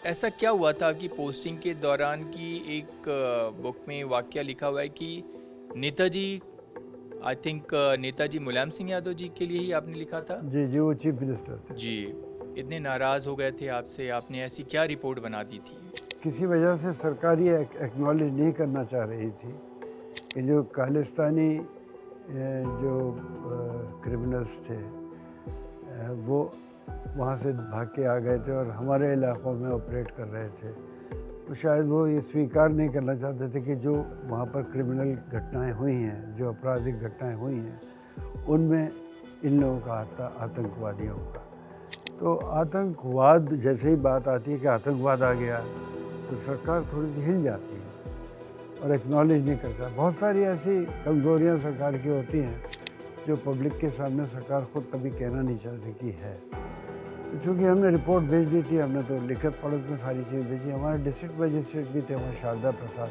ऐसा क्या हुआ था कि पोस्टिंग के दौरान की एक बुक में वाकया लिखा हुआ है कि नेताजी, आई थिंक नेताजी मुलायम सिंह यादव जी के लिए ही आपने लिखा था? जी, जी, वो चीफ मिनिस्टर थे। जी। इतने नाराज़ हो गए थे आपसे, आपने ऐसी क्या रिपोर्ट बना दी थी? किसी वजह से सरकार ये एक्नॉलेज नहीं करना चाह रही थी कि जो खालिस्तानी जो क्रिमिनल्स थे वो वहाँ से भाग के आ गए थे और हमारे इलाक़ों में ऑपरेट कर रहे थे। तो शायद वो ये स्वीकार नहीं करना चाहते थे कि जो वहाँ पर क्रिमिनल घटनाएं हुई हैं, जो आपराधिक घटनाएं हुई हैं, उनमें इन लोगों का हाथ था, आतंकवादियों का। तो आतंकवाद जैसे ही बात आती है कि आतंकवाद आ गया, तो सरकार थोड़ी सी हिल जाती है और एक्नॉलेज नहीं करता। बहुत सारी ऐसी कमज़ोरियाँ सरकार की होती हैं जो पब्लिक के सामने सरकार खुद कभी कहना नहीं चाहती कि है। तो चूँकि हमने रिपोर्ट भेज दी थी, हमने तो लिखत पढ़त में सारी चीज़ भेजी। हमारे डिस्ट्रिक्ट मजिस्ट्रेट भी थे, हमारे शारदा प्रसाद,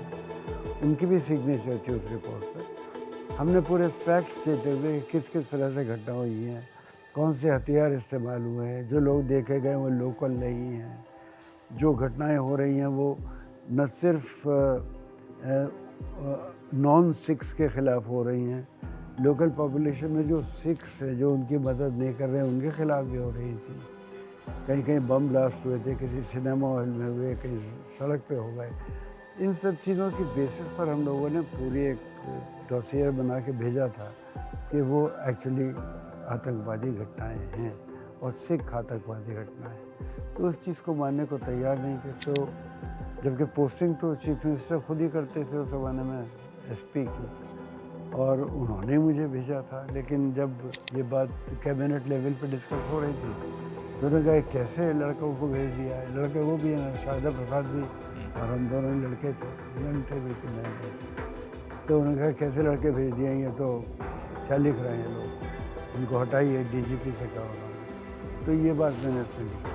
उनकी भी सिग्नेचर थी उस रिपोर्ट पर। हमने पूरे फैक्ट्स देते हुए किस किस तरह से घटना हुई हैं, कौन से हथियार इस्तेमाल हुए हैं, जो लोग देखे गए वो लोकल नहीं हैं, जो घटनाएं हो रही हैं वो न सिर्फ नॉन सिख्स के ख़िलाफ़ हो रही हैं, लोकल पॉपुलेशन में जो सिख्स हैं जो उनकी मदद नहीं कर रहे हैं उनके ख़िलाफ़ भी हो रही थी। कहीं कहीं बम ब्लास्ट हुए थे, किसी सिनेमा हॉल में हुए, कहीं सड़क पे हो गए। इन सब चीज़ों की बेसिस पर हम लोगों ने पूरी एक डॉसियर बना के भेजा था कि वो एक्चुअली आतंकवादी घटनाएं हैं और सिख आतंकवादी घटनाएं। तो उस चीज़ को मानने को तैयार नहीं थे। तो जबकि पोस्टिंग तो चीफ मिनिस्टर खुद ही करते थे उस ज़माने में, एसपी की, और उन्होंने मुझे भेजा था। लेकिन जब ये बात कैबिनेट लेवल पे डिस्कस हो रही थी तो उन्होंने कहा कैसे लड़कों को भेज दिया है। लड़के वो भी हैं, शारदा प्रसाद भी, और हम दोनों लड़के थे, यंग थे, बिल्कुल नए थे। तो उन्होंने कहा कैसे लड़के भेज दिए, ये तो क्या लिख रहे हैं लोग, इनको हटाइए, डीजीपी से कहा उन्होंने। तो ये बात मैंने उसमें लिखी।